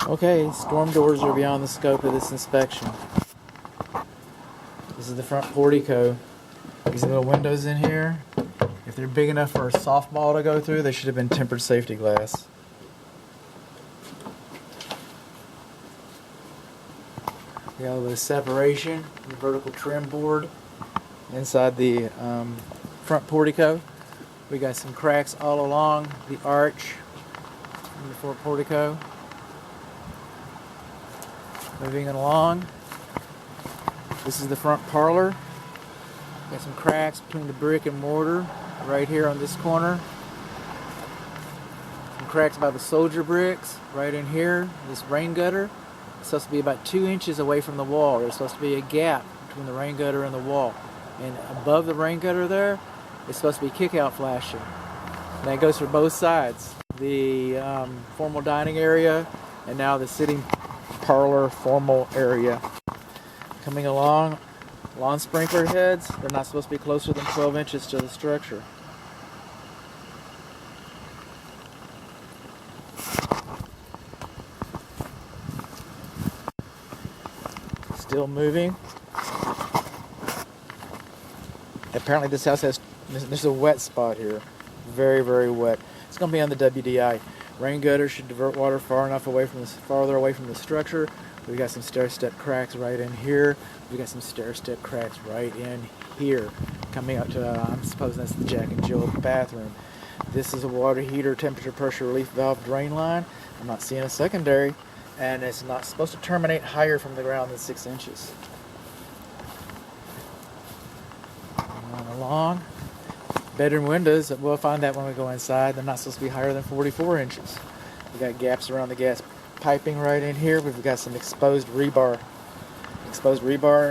Okay, storm doors are beyond the scope of this inspection. This is the front portico. These little windows in here, if they're big enough for a softball to go through, they should have been tempered safety glass. We got a little bit of separation, the vertical trim board inside the front portico. We got some cracks all along the arch in the front portico. Moving it along. This is the front parlor. Got some cracks between the brick and mortar right here on this corner. Some cracks by the soldier bricks right in here. This rain gutter is supposed to be about 2 inches away from the wall. There's supposed to be a gap between the rain gutter and the wall. And above the rain gutter there is supposed to be kick-out flashing. And that goes for both sides. The formal dining area and now the sitting parlor formal area. Coming along, lawn sprinkler heads, they're not supposed to be closer than 12 inches to the structure. Still moving. Apparently this house has, there's a wet spot here. Very, very wet. It's going to be on the WDI. Rain gutter should divert water farther away from the structure. We got some stair-step cracks right in here. We got some stair-step cracks right in here. Coming up to, I'm supposing that's the Jack and Jill bathroom. This is a water heater temperature pressure relief valve drain line. I'm not seeing a secondary, and it's not supposed to terminate higher from the ground than 6 inches. Going along. Bedroom windows, we'll find that when we go inside. They're not supposed to be higher than 44 inches. We got gaps around the gas piping right in here. We've got some exposed rebar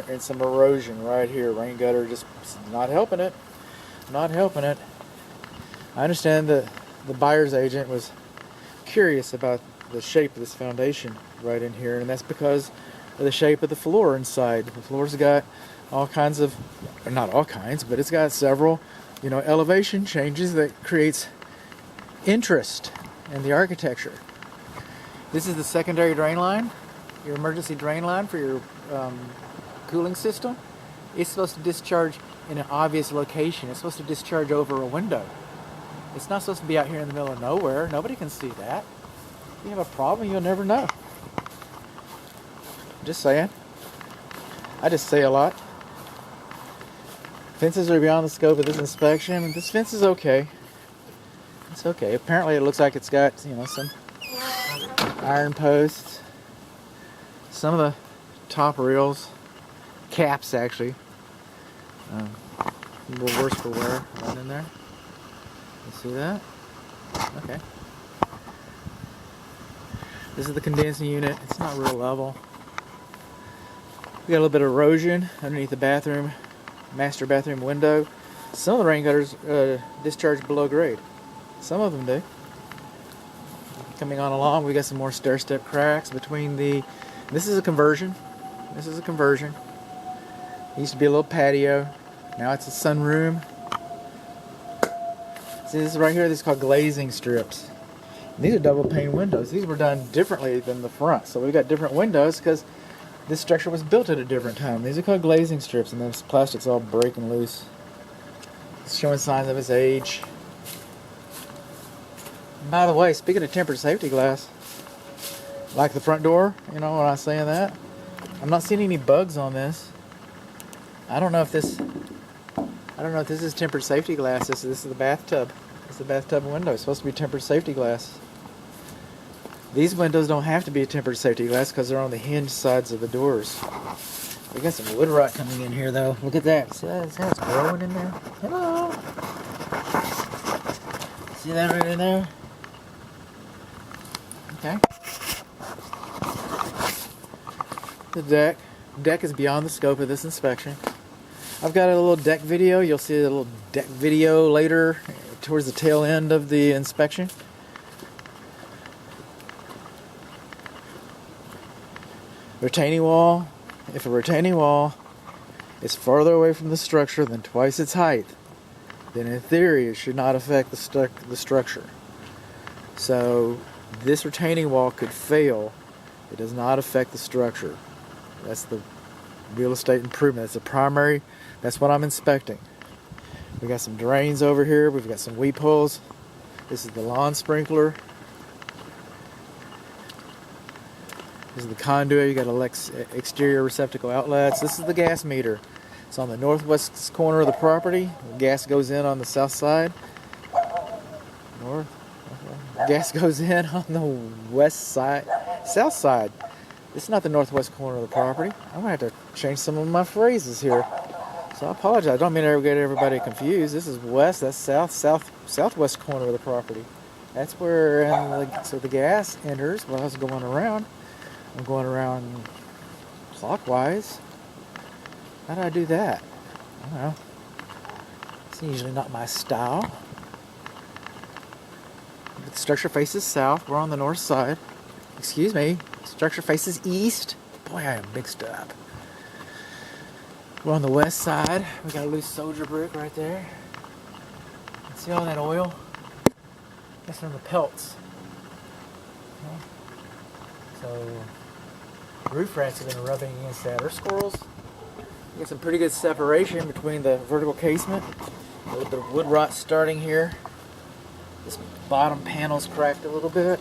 and some erosion right here. Rain gutter just not helping it. Not helping it. I understand that the buyer's agent was curious about the shape of this foundation right in here, and that's because of the shape of the floor inside. The floor's got all kinds of, or not all kinds, but it's got several, elevation changes that creates interest in the architecture. This is the secondary drain line, your emergency drain line for your cooling system. It's supposed to discharge in an obvious location. It's supposed to discharge over a window. It's not supposed to be out here in the middle of nowhere. Nobody can see that. If you have a problem, you'll never know. Just saying. I just say a lot. Fences are beyond the scope of this inspection. This fence is okay. It's okay. Apparently it looks like it's got, some iron posts. Some of the top rails, caps actually, a little worse for wear right in there. You see that? Okay. This is the condensing unit. It's not real level. We got a little bit of erosion underneath the bathroom, master bathroom window. Some of the rain gutters discharge below grade. Some of them do. Coming on along, we got some more stair-step cracks between the. This is a conversion. This is a conversion. It used to be a little patio. Now it's a sunroom. See, this right here, this is called glazing strips. And these are double pane windows. These were done differently than the front. So we've got different windows because this structure was built at a different time. These are called glazing strips, and this plastic's all breaking loose. It's showing signs of its age. And by the way, speaking of tempered safety glass, like the front door, when I'm saying that, I'm not seeing any bugs on this. I don't know if this is tempered safety glass. This is the bathtub. It's the bathtub window. It's supposed to be tempered safety glass. These windows don't have to be tempered safety glass because they're on the hinge sides of the doors. We got some wood rot coming in here, though. Look at that. See how it's growing in there? Hello. See that right in there? Okay. The deck is beyond the scope of this inspection. I've got a little deck video. You'll see a little deck video later towards the tail end of the inspection. Retaining wall. If a retaining wall is farther away from the structure than twice its height, then in theory it should not affect the structure. So this retaining wall could fail It does not affect the structure. That's the real estate improvement. That's the primary. That's what I'm inspecting. We got some drains over here. We've got some weep holes. This is the lawn sprinkler. This is the conduit. You got exterior receptacle outlets. This is the gas meter. It's on the northwest corner of the property. Gas goes in on the south side. Gas goes in on the west side, south side. This is not the northwest corner of the property. I'm gonna have to change some of my phrases here. So I apologize. I don't mean to get everybody confused. This is west. That's southwest corner of the property. That's where so the gas enters. While I was going around, I'm going around clockwise. How did I do that? I don't know. It's usually not my style. The structure faces south. We're on the north side. Excuse me. Structure faces east. Boy, I am mixed up. We're on the west side. We got a loose soldier brick right there. See all that oil? That's from the pelts. So roof rats have been rubbing against that. Or squirrels. You got some pretty good separation between the vertical casement. With the wood rot starting here. This bottom panel's cracked a little bit.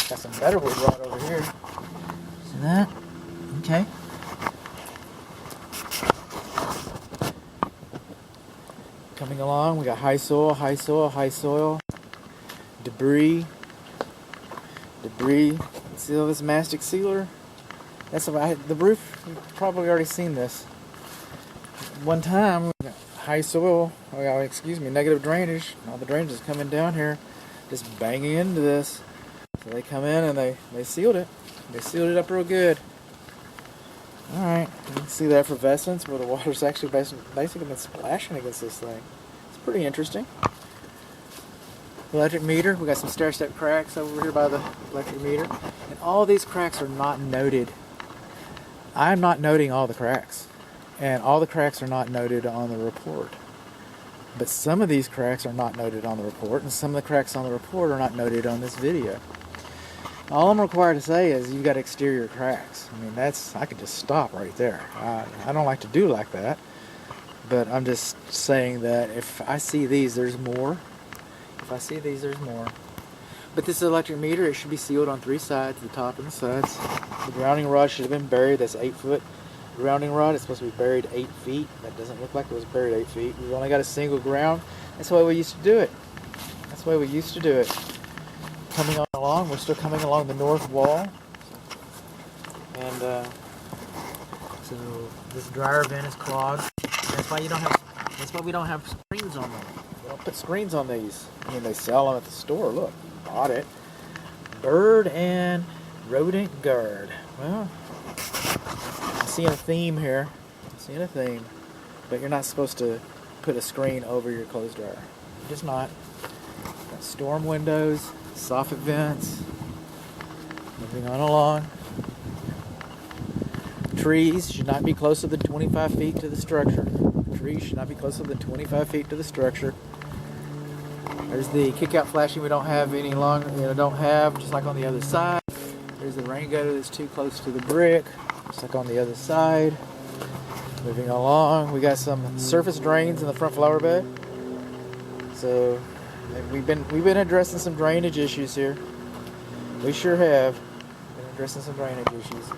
Got some better wood rot over here. See that? Okay. Coming along, we got high soil, high soil, high soil. Debris. See all this mastic sealer? That's the roof. You've probably already seen this. One time, we got high soil. Negative drainage. All the drainage is coming down here, just banging into this. So they come in and they sealed it. They sealed it up real good. All right, you can see the effervescence where the water's actually basically been splashing against this thing. It's pretty interesting. Electric meter. We got some stair-step cracks over here by the electric meter, and all these cracks are not noted. I'm not noting all the cracks, and all the cracks are not noted on the report. But some of these cracks are not noted on the report, and some of the cracks on the report are not noted on this video. All I'm required to say is you've got exterior cracks. I mean, I could just stop right there. I don't like to do like that, but I'm just saying that if I see these, there's more. If I see these, there's more. But this electric meter, it should be sealed on 3 sides, the top and the sides. The grounding rod should have been buried. That's 8-foot grounding rod. It's supposed to be buried 8 feet. That doesn't look like it was buried 8 feet. We've only got a single ground. That's the way we used to do it. Coming on along, we're still coming along the north wall. And so this dryer vent is clogged. That's why we don't have screens on them. We don't put screens on these. I mean, they sell them at the store. Look, bought it. Bird and rodent guard. Well, I'm seeing a theme here. But you're not supposed to put a screen over your clothes dryer. Just not. Got storm windows, soffit vents. Moving on along. Trees should not be closer than 25 feet to the structure. There's the kick-out flashing we don't have any longer. Just like on the other side. There's the rain gutter that's too close to the brick, just like on the other side. Moving along, we got some surface drains in the front flower bed. So we've been addressing some drainage issues here. We sure have been addressing some drainage issues.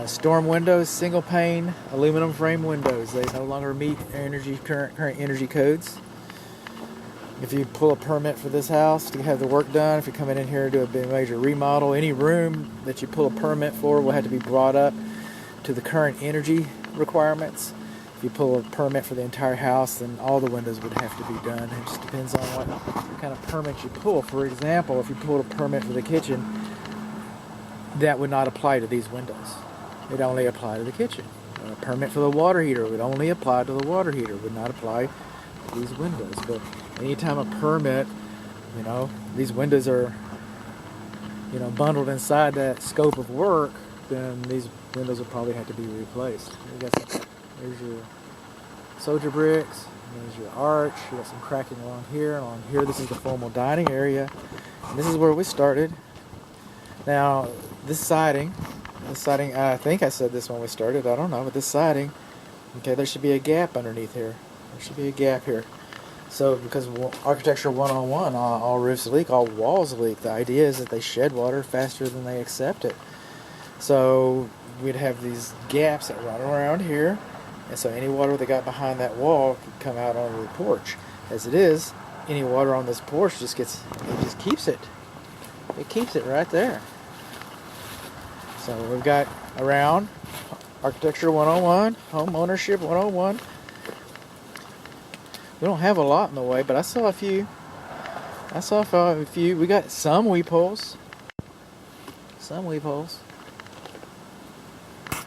Storm windows, single pane, aluminum frame windows. They no longer meet current energy codes. If you pull a permit for this house to have the work done, if you're coming in here to do a major remodel, any room that you pull a permit for will have to be brought up to the current energy requirements. If you pull a permit for the entire house, then all the windows would have to be done. It just depends on what kind of permit you pull. For example, if you pulled a permit for the kitchen, that would not apply to these windows. It only apply to the kitchen. A permit for the water heater would only apply to the water heater, would not apply to these windows. But anytime a permit, these windows are, bundled inside that scope of work, then these windows will probably have to be replaced. There's your soldier bricks, there's your arch, you got some cracking along here. Along here, this is the formal dining area. And this is where we started. Now, this siding, I think I said this when we started, I don't know, but this siding, okay, there should be a gap underneath here. There should be a gap here. So, because Architecture 101, all roofs leak, all walls leak. The idea is that they shed water faster than they accept it. So, we'd have these gaps that run around here, and so any water that got behind that wall could come out onto the porch. As it is, any water on this porch just keeps it. It keeps it right there. So we've got around Architecture 101, Home Ownership 101. We don't have a lot in the way, but I saw a few. We got some weep holes. Some weep holes.